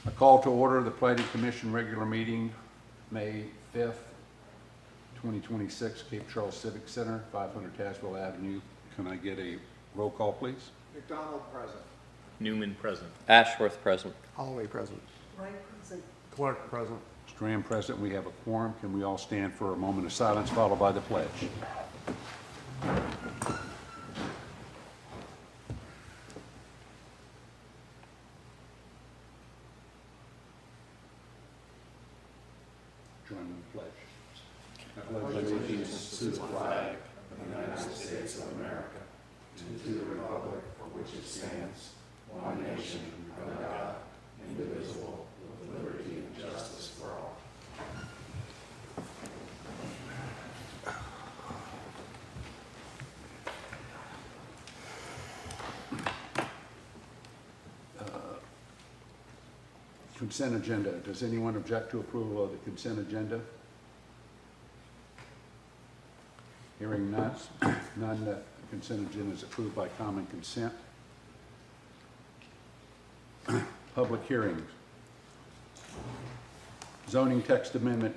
A call to order the Planning Commission regular meeting, May 5th, 2026, Cape Charles Civic Center, 500 Tazewell Avenue. Can I get a roll call, please? McDonald present. Newman present. Ashworth present. Holloway present. Wright present. Clark present. Strand present. We have a quorum. Can we all stand for a moment of silence followed by the pledge? Join in the pledge. I pledge allegiance to the flag of the United States of America and to the republic for which it stands, one nation, under God, indivisible, with liberty and justice for all. Consent agenda. Does anyone object to approval of the consent agenda? Hearing none, the consent agenda is approved by common consent. Public hearings. Zoning text amendment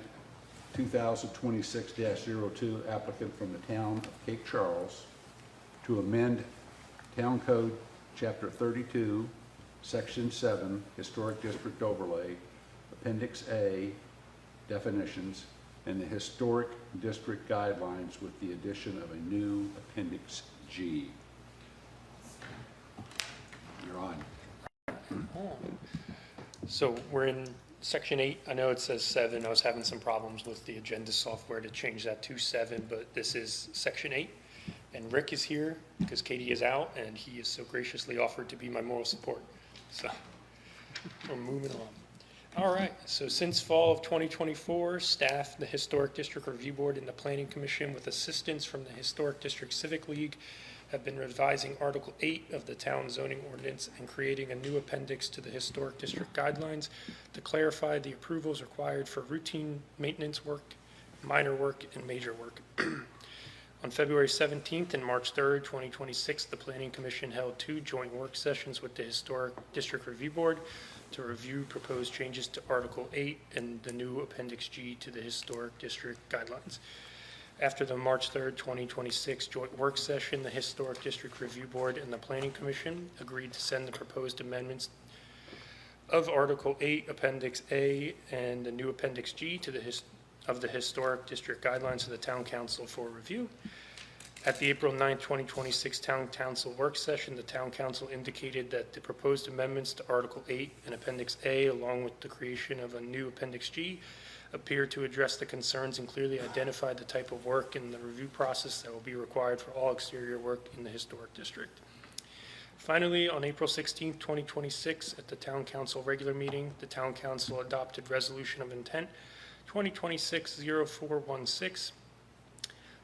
2026-02, applicant from the town of Cape Charles to amend Town Code Chapter 32, Section 7, Historic District Overlay, Appendix A, definitions, and the Historic District Guidelines with the addition of a new Appendix G. You're on. So we're in section 8. I know it says 7. I was having some problems with the agenda software to change that to 7, but this is section 8. And Rick is here because Katie is out, and he has so graciously offered to be my moral support. So we're moving on. All right, so since fall of 2024, staff, the Historic District Review Board, and the Planning Commission, with assistance from the Historic District Civic League, have been revising Article 8 of the Town Zoning Ordinance and creating a new appendix to the Historic District Guidelines to clarify the approvals required for routine maintenance work, minor work, and major work. On February 17th and March 3rd, 2026, the Planning Commission held 2 joint work sessions with the Historic District Review Board to review proposed changes to Article 8 and the new Appendix G to the Historic District Guidelines. After the March 3rd, 2026 joint work session, the Historic District Review Board and the Planning Commission agreed to send the proposed amendments of Article 8, Appendix A, and the new Appendix G to the Historic District Guidelines to the Town Council for review. At the April 9, 2026 Town Council work session, the Town Council indicated that the proposed amendments to Article 8 and Appendix A, along with the creation of a new Appendix G, appear to address the concerns and clearly identify the type of work and the review process that will be required for all exterior work in the Historic District. Finally, on April 16, 2026, at the Town Council regular meeting, the Town Council adopted Resolution of Intent 2026-0416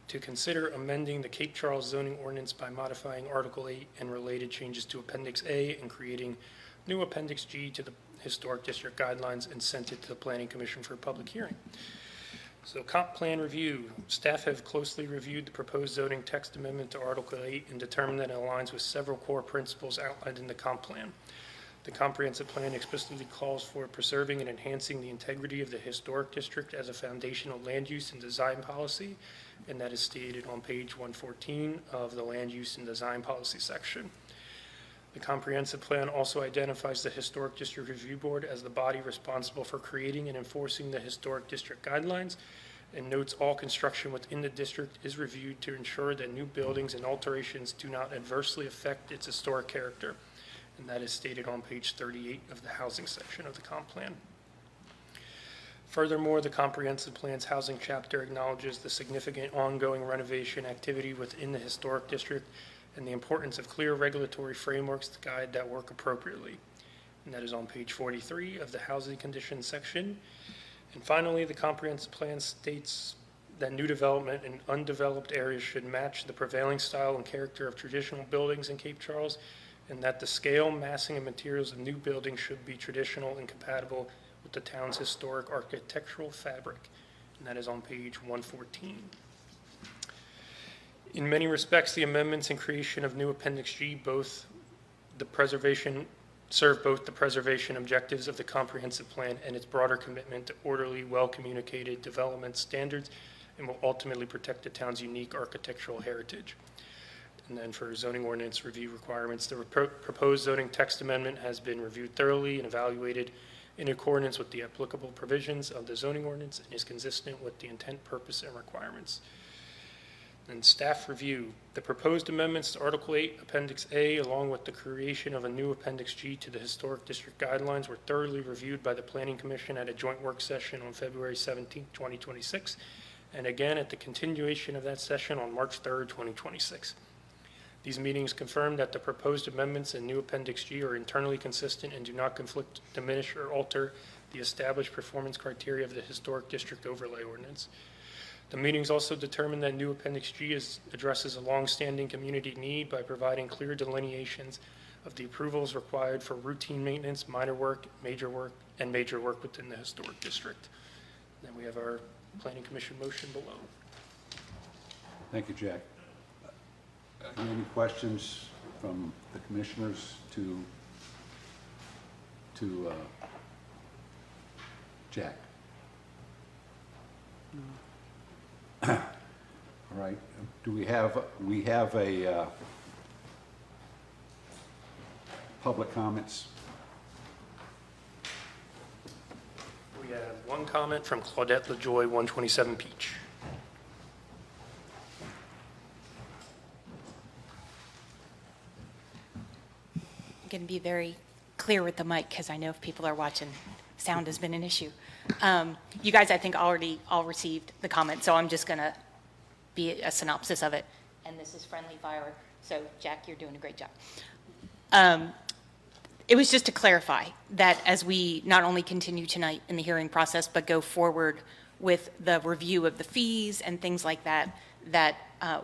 to consider amending the Cape Charles zoning ordinance by modifying Article 8 and related changes to Appendix A and creating new Appendix G to the Historic District Guidelines, and sent it to the Planning Commission for a public hearing. So comp plan review. Staff have closely reviewed the proposed zoning text amendment to Article 8 and determined that it aligns with several core principles outlined in the comp plan. The comprehensive plan explicitly calls for preserving and enhancing the integrity of the historic district as a foundational land use and design policy, and that is stated on page 114 of the land use and design policy section. The comprehensive plan also identifies the Historic District Review Board as the body responsible for creating and enforcing the historic district guidelines, and notes all construction within the district is reviewed to ensure that new buildings and alterations do not adversely affect its historic character. And that is stated on page 38 of the housing section of the comp plan. Furthermore, the comprehensive plan's housing chapter acknowledges the significant ongoing renovation activity within the historic district and the importance of clear regulatory frameworks to guide that work appropriately. And that is on page 43 of the housing conditions section. And finally, the comprehensive plan states that new development in undeveloped areas should match the prevailing style and character of traditional buildings in Cape Charles, and that the scale, massing, and materials of new buildings should be traditional and compatible with the town's historic architectural fabric. And that is on page 114. In many respects, the amendments and creation of new Appendix G, both the preservation serve both the preservation objectives of the comprehensive plan and its broader commitment to orderly, well-communicated development standards, and will ultimately protect the town's unique architectural heritage. And then for zoning ordinance review requirements, the proposed zoning text amendment has been reviewed thoroughly and evaluated in accordance with the applicable provisions of the zoning ordinance and is consistent with the intent, purpose, and requirements. And staff review. The proposed amendments to Article 8, Appendix A, along with the creation of a new Appendix G to the Historic District Guidelines were thoroughly reviewed by the Planning Commission at a joint work session on February 17, 2026, and again at the continuation of that session on March 3, 2026. These meetings confirmed that the proposed amendments and new Appendix G are internally consistent and do not conflict, diminish, or alter the established performance criteria of the Historic District Overlay Ordinance. The meetings also determined that new Appendix G addresses a long-standing community need by providing clear delineations of the approvals required for routine maintenance, minor work, and major work within the historic district. Then we have our Planning Commission motion below. Thank you, Jack. Any questions from the commissioners to Jack? All right. Do we have a public comments? We have one comment from Claudette LaJoy, 127 Peach. I'm going to be very clear with the mic because I know if people are watching, sound has been an issue. You guys, I think, already all received the comment, so I'm just going to be a synopsis of it. And this is friendly fire, so Jack, you're doing a great job. It was just to clarify that as we not only continue tonight in the hearing process, but go forward with the review of the fees and things like that,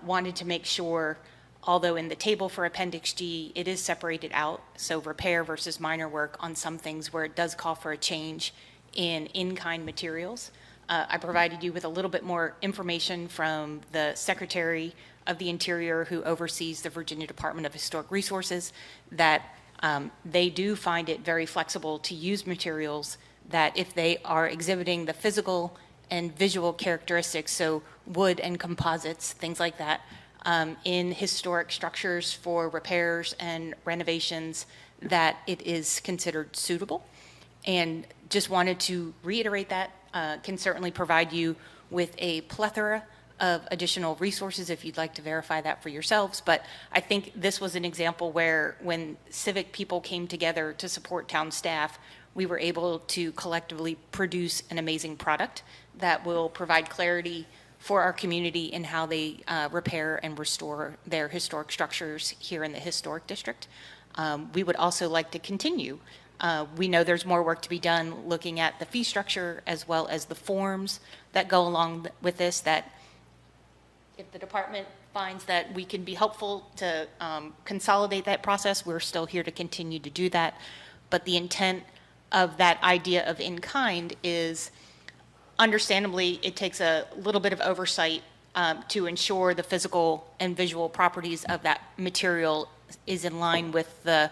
wanted to make sure, although in the table for Appendix G, it is separated out, so repair versus minor work on some things where it does call for a change in-kind materials. I provided you with a little bit more information from the Secretary of the Interior who oversees the Virginia Department of Historic Resources, that they do find it very flexible to use materials that if they are exhibiting the physical and visual characteristics, so wood and composites, things like that, in historic structures for repairs and renovations, that it is considered suitable. And just wanted to reiterate that. Can certainly provide you with a plethora of additional resources if you'd like to verify that for yourselves. But I think this was an example where when civic people came together to support town staff, we were able to collectively produce an amazing product that will provide clarity for our community in how they repair and restore their historic structures here in the historic district. We would also like to continue. We know there's more work to be done looking at the fee structure as well as the forms that go along with this, that if the department finds that we can be helpful to consolidate that process, we're still here to continue to do that. But the intent of that idea of in-kind is, understandably, it takes a little bit of oversight to ensure the physical and visual properties of that material is in line with the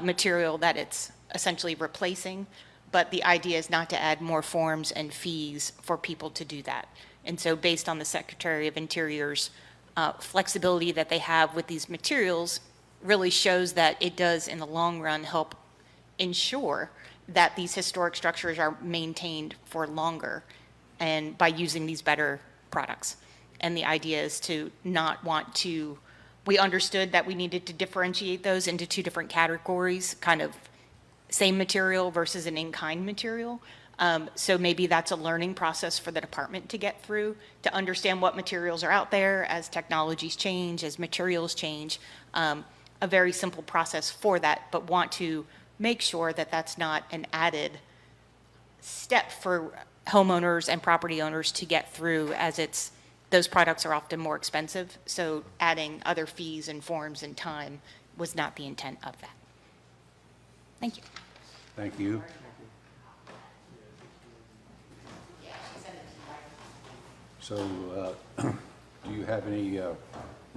material that it's essentially replacing. But the idea is not to add more forms and fees for people to do that. And so based on the Secretary of Interior's flexibility that they have with these materials, really shows that it does in the long run help ensure that these historic structures are maintained for longer and by using these better products. And the idea is to not want to, we understood that we needed to differentiate those into two different categories, kind of same material versus an in-kind material. So maybe that's a learning process for the department to get through, to understand what materials are out there as technologies change, as materials change, a very simple process for that, but want to make sure that that's not an added step for homeowners and property owners to get through, as it's, those products are often more expensive. So adding other fees and forms and time was not the intent of that. Thank you. Thank you. So, do you have any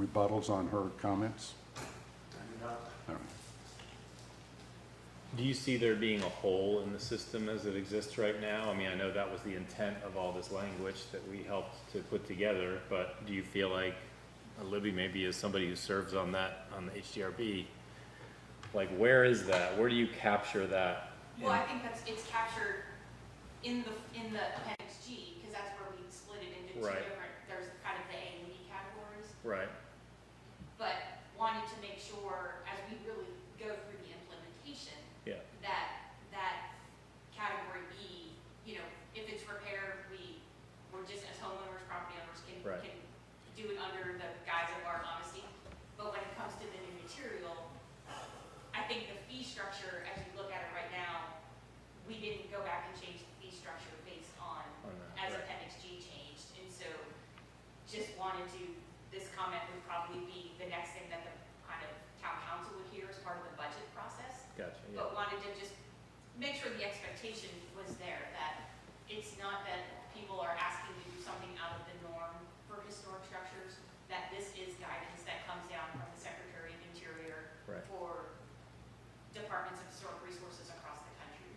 rebuttals on her comments? All right. do you see there being a hole in the system as it exists right now? I mean, I know that was the intent of all this language that we helped to put together, but do you feel like, Libby, maybe as somebody who serves on that, on the HDRB, like, where is that? Where do you capture that? Well, I think it's captured in the appendix G, because that's where we split it into two Right. different, there's kind of the A and B categories. Right, But wanted to make sure, as we really go through the implementation, yeah, that category B, if it's repair, we're just as homeowners, property owners Right. can do it under the guise of our honesty. But when it comes to the new material, I think the fee structure, as you look at it right now, we didn't go back and change the fee structure based on On that, as right. appendix G changed. And so just wanted to, this comment would probably be the next thing that the kind of town council would hear as part of the budget process. gotcha, yeah, But wanted to just make sure the expectation was there, that it's not that people are asking to do something out of the norm for historic structures, that this is guidance that comes down from the Secretary of Interior Right. for departments of historic resources across the country.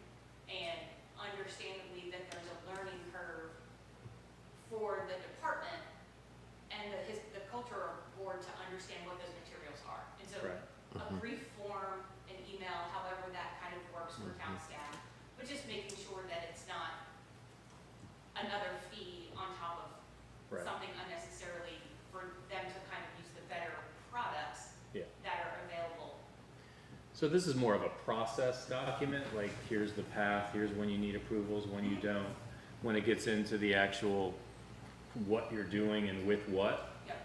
And understandably that there's a learning curve for the department and the cultural board to understand what those materials are. And so right, a brief form, an email, however that kind of works for town staff, but just making sure that it's not another fee on top of right, something unnecessarily for them to kind of use the better products yeah. that are available. So this is more of a process document, like here's the path, here's when you need approvals, when you don't. When it gets into the actual what you're doing and with what, Yep.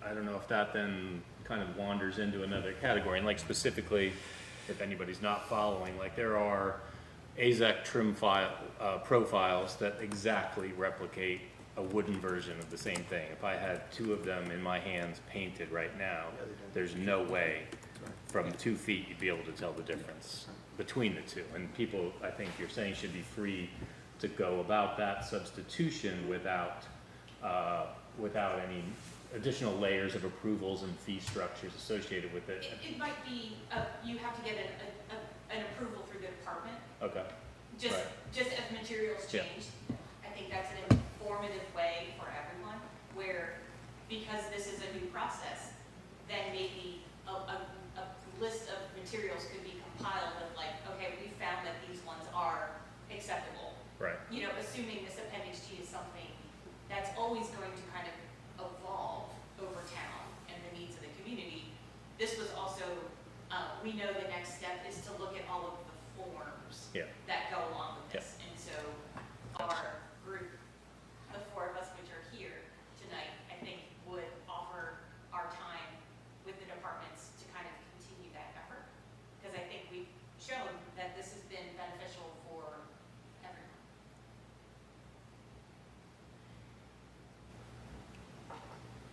I don't know if that then kind of wanders into another category. And like specifically, if anybody's not following, like there are AZEC trim profiles that exactly replicate a wooden version of the same thing. If I had two of them in my hands painted right now, there's no way from 2 feet you'd be able to tell the difference between the two. And people, I think you're saying, should be free to go about that substitution without any additional layers of approvals and fee structures associated with it. It might be, you have to get an approval through the department, Okay, just, Right. just as materials Yeah. change. I think that's an informative way for everyone, where, because this is a new process, then maybe a list of materials could be compiled of like, okay, we found that these ones are acceptable. right, Assuming this appendix G is something that's always going to kind of evolve over town and the needs of the community. This was also, we know the next step is to look at all of the forms yeah, that go along with Yeah. this. And so our group, the four of us which are here tonight, I think would offer our time with the departments to kind of continue that effort. Because I think we've shown that this has been beneficial for everyone.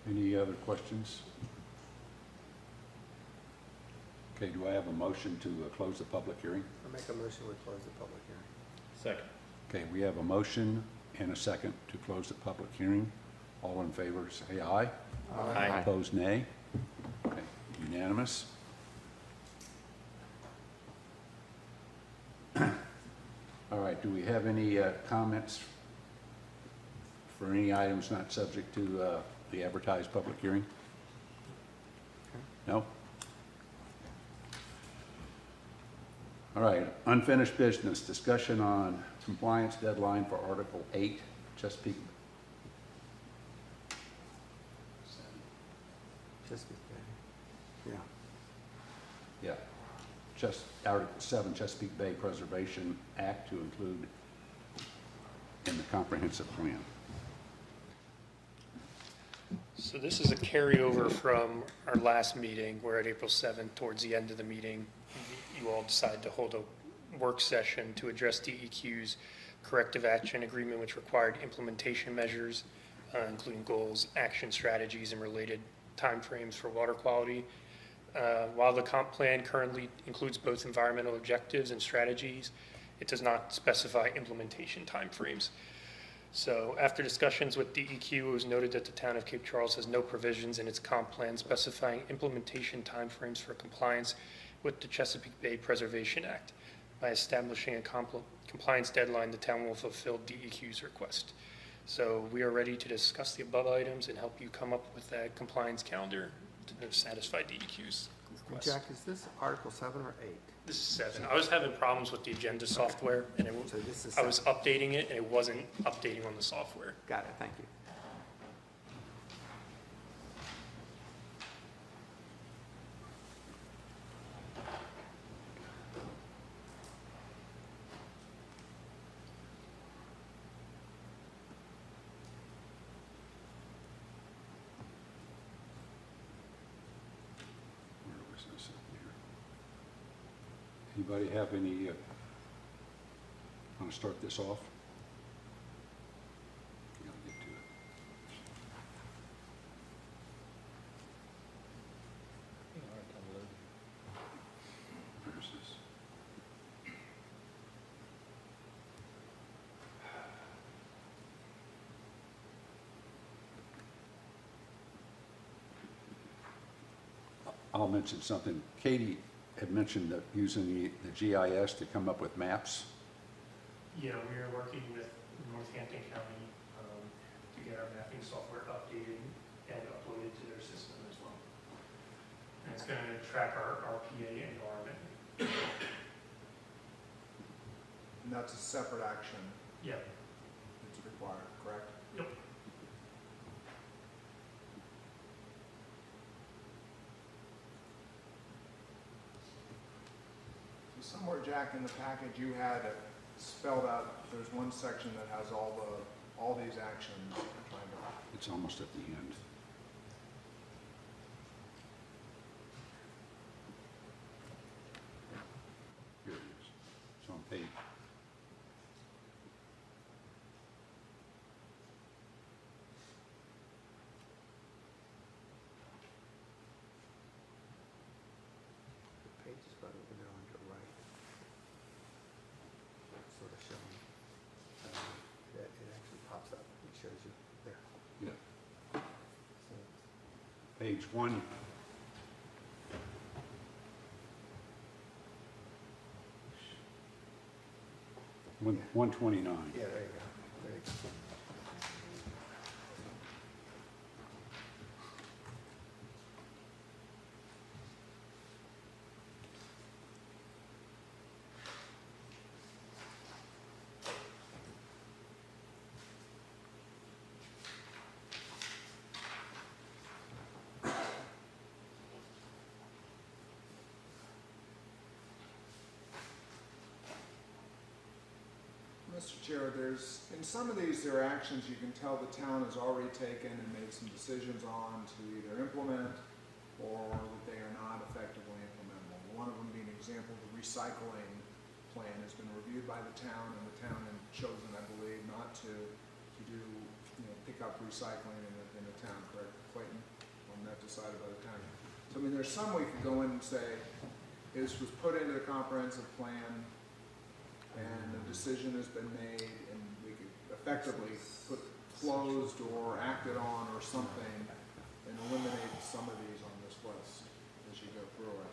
Any other questions? Okay, do I have a motion to close the public hearing? I make a motion, we close the public hearing. second, Okay, we have a motion and a second to close the public hearing. All in favor, say aye. Aye. Opposed, nay. Okay, unanimous. All right, do we have any comments for any items not subject to the advertised public hearing? No? All right, unfinished business, discussion on compliance deadline for Article 8, Chesapeake. Chesapeake Bay. Yeah. Yeah, just Article 7, Chesapeake Bay Preservation Act to include in the comprehensive plan. So this is a carryover from our last meeting, where at April 7th, towards the end of the meeting, you all decided to hold a work session to address DEQ's corrective action agreement, which required implementation measures, including goals, action strategies, and related timeframes for water quality. While the comp plan currently includes both environmental objectives and strategies, it does not specify implementation timeframes. So after discussions with DEQ, it was noted that the town of Cape Charles has no provisions in its comp plan specifying implementation timeframes for compliance with the Chesapeake Bay Preservation Act. By establishing a compliance deadline, the town will fulfill DEQ's request. So we are ready to discuss the above items and help you come up with that compliance calendar to satisfy DEQ's request. Jack, is this Article 7 or 8? This is 7. I was having problems with the agenda software, and So this is I was updating it, and it wasn't updating on the software. Got it, thank you. Where was this up here? Anybody have any, want to start this off? Yeah, I'll get to it. Where's this? I'll mention something. Katie had mentioned that using the GIS to come up with maps. Yeah, we are working with Northampton County to get our mapping software updated and uploaded to their system as well. And it's going to track our RPA environment. And that's a separate action Yeah. that's required, correct? Yep. So somewhere, Jack, in the package, you had it spelled out, there's one section that has all these actions. I'm trying to- It's almost at the end. Here it is. It's on page. The page is right over there on your right. Sort of showing, it actually pops up, it shows you there. Yeah. So Page one. One, 129. Yeah, there you go. There you go. Mr. Chair, in some of these, there are actions you can tell the town has already taken and made some decisions on to either implement or that they are not effectively implementable. One of them being an example, the recycling plan has been reviewed by the town, and the town has chosen, I believe, not to do, pick up recycling in the town, correct, Clayton? On that decided by the town. So, I mean, there's some we could go in and say, this was put into the comprehensive plan, and a decision has been made, and we could effectively put closed or acted on or something, and eliminate some of these on this list as you go through it.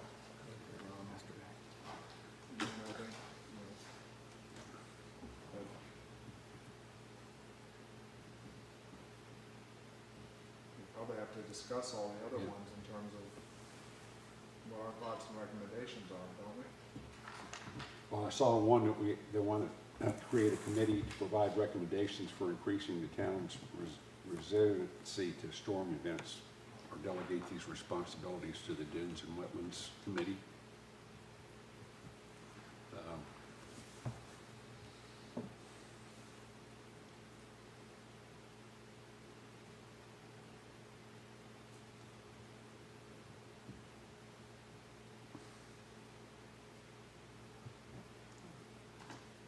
You know, I think, but we probably have to discuss all the other Yeah. ones in terms of what our thoughts and recommendations are, don't we? Well, I saw one that they want to create a committee to provide recommendations for increasing the town's resiliency to storm events, or delegate these responsibilities to the Dunes and Wetlands Committee.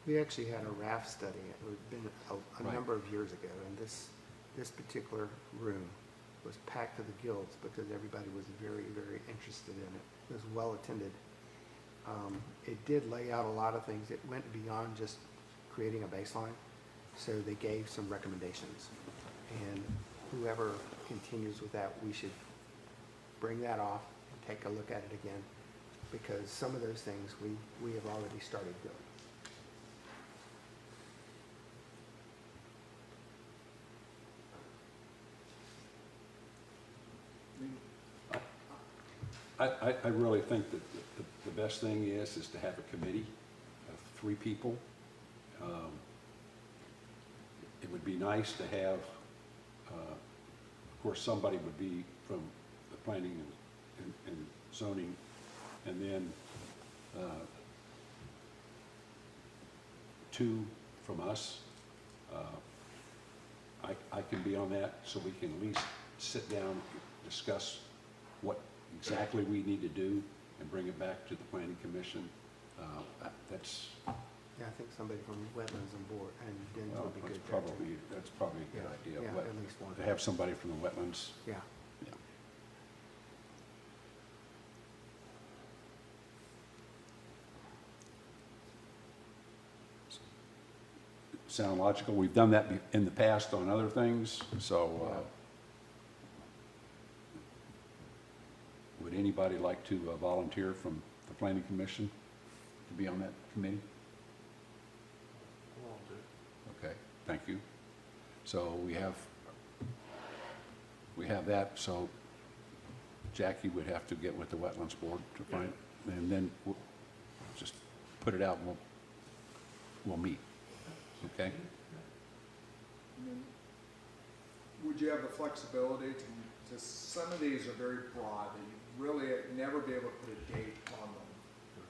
We actually had a raft study, it would have been a Right. number of years ago, and this particular room was packed to the gills because everybody was very, very interested in it. It was well attended. It did lay out a lot of things. It went beyond just creating a baseline, so they gave some recommendations. And whoever continues with that, we should bring that off and take a look at it again, because some of those things we have already started doing. I really think that the best thing is to have a committee of 3 people. It would be nice to have, of course, somebody would be from the planning and zoning, and then 2 from us. I can be on that, so we can at least sit down, discuss what exactly we need to do, and bring it back to the planning commission. That's, Yeah, I think somebody from wetlands and board and then well, would be that's good there too. probably a good idea. Yeah, Wet- at least one. To have somebody from the wetlands. Yeah. Yeah. Sound logical? We've done that in the past on other things, so would anybody like to volunteer from the planning commission to be on that committee? Okay, thank you. So we have that, so Jackie would have to get with the wetlands board to find, and then we'll just put it out and we'll meet, okay? Would you have the flexibility to, some of these are very broad, that you really never be able to put a date on them.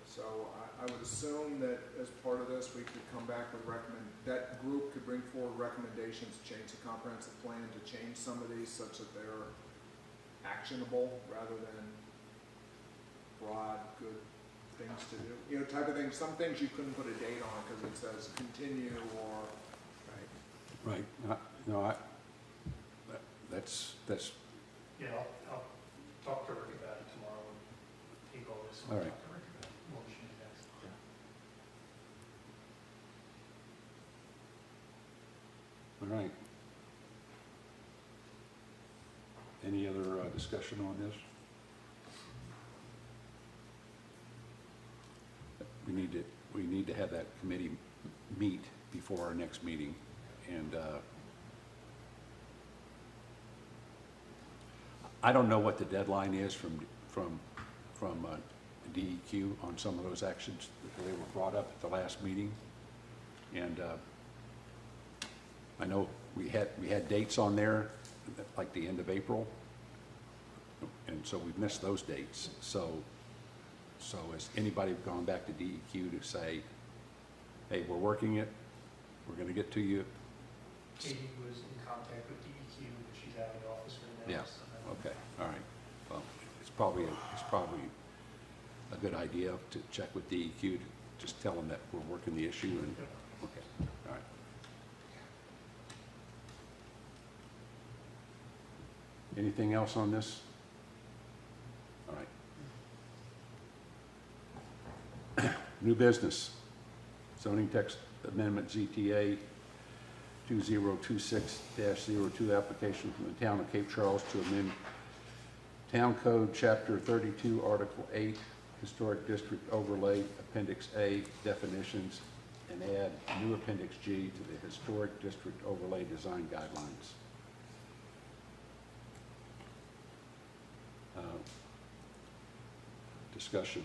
So I would assume that as part of this, we could come back with that group could bring forward recommendations to change the comprehensive plan, to change some of these such that they're actionable rather than broad, good things to do. You know, type of thing, some things you couldn't put a date on because it says continue or, Right, no, that's, Yeah, I'll talk to Rick about it tomorrow and take all this. All right. Talk to Rick about what we should do next. all right. Any other discussion on this? We need to have that committee meet before our next meeting, and I don't know what the deadline is from DEQ on some of those actions. They were brought up at the last meeting, and I know we had dates on there, like the end of April, and so we've missed those dates. So has anybody gone back to DEQ to say, hey, we're working it, we're gonna get to you? Katie was in contact with DEQ, but she's out of the office right now. Yeah, so- okay, all right. Well, it's probably a good idea to check with DEQ, to just tell them that we're working the issue and, okay, all right. Anything else on this? All right. New business, zoning text amendment ZTA 2026-02 application from the town of Cape Charles to amend Town Code Chapter 32, Article 8, Historic District Overlay, Appendix A, definitions, and add new Appendix G to the Historic District Overlay Design Guidelines. Discussion.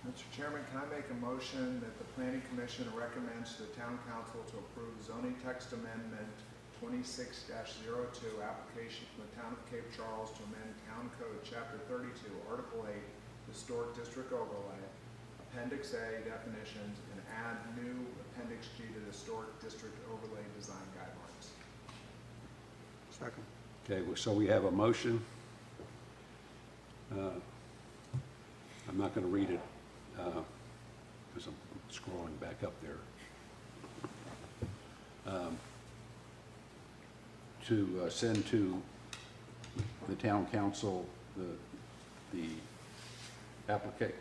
Mr. Chairman, can I make a motion that the planning commission recommends to the town council to approve zoning text amendment 26-02, application from the town of Cape Charles to amend Town Code Chapter 32, Article 8, Historic District Overlay, Appendix A, definitions, and add new Appendix G to the Historic District Overlay Design Guidelines. Second. Okay, so we have a motion. I'm not going to read it because I'm scrolling back up there. To send to the town council the applicant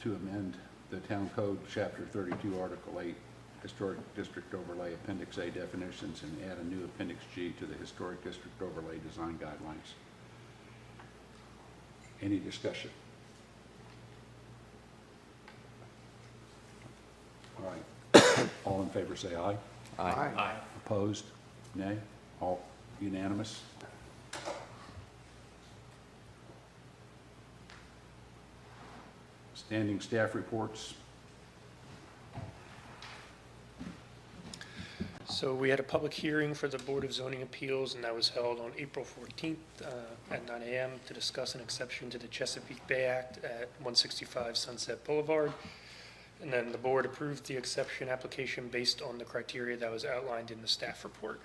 to amend the town code, chapter 32, article 8, Historic District Overlay Appendix A definitions and add a new Appendix G to the Historic District Overlay Design Guidelines. Any discussion? All right. All in favor, say aye. Aye. Opposed? Nay? All unanimous? Standing staff reports. So we had a public hearing for the Board of Zoning Appeals, and that was held on April 14th at 9 a.m. to discuss an exception to the Chesapeake Bay Act at 165 Sunset Boulevard. And then the board approved the exception application based on the criteria that was outlined in the staff report.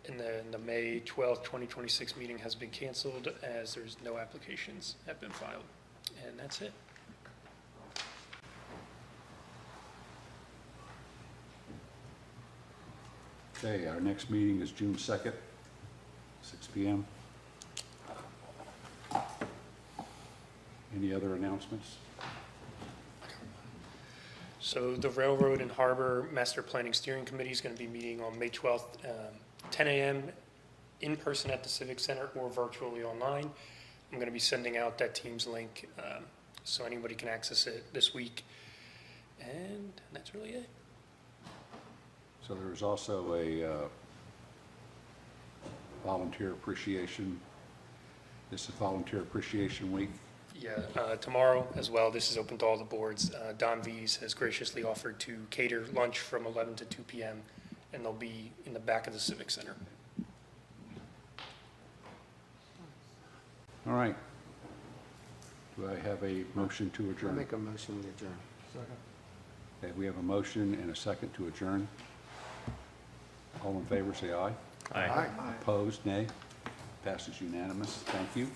And then the May 12th, 2026 meeting has been canceled as there's no applications have been filed. And that's it. Okay, our next meeting is June 2nd, 6 p.m. Any other announcements? So the Railroad and Harbor Master Planning Steering Committee is going to be meeting on May 12th, 10 a.m. in person at the Civic Center or virtually online. I'm going to be sending out that Teams link so anybody can access it this week. And that's really it. So there is also a volunteer appreciation. This is Volunteer Appreciation Week. Yeah, tomorrow as well, this is open to all the boards. Don V's has graciously offered to cater lunch from 11 to 2 p.m. and they'll be in the back of the Civic Center. All right. Do I have a motion to I'll adjourn? make a motion to adjourn. Okay, we have a motion and a second to adjourn. All in favor, say aye. Aye. Opposed, nay. Passes unanimous. Thank you.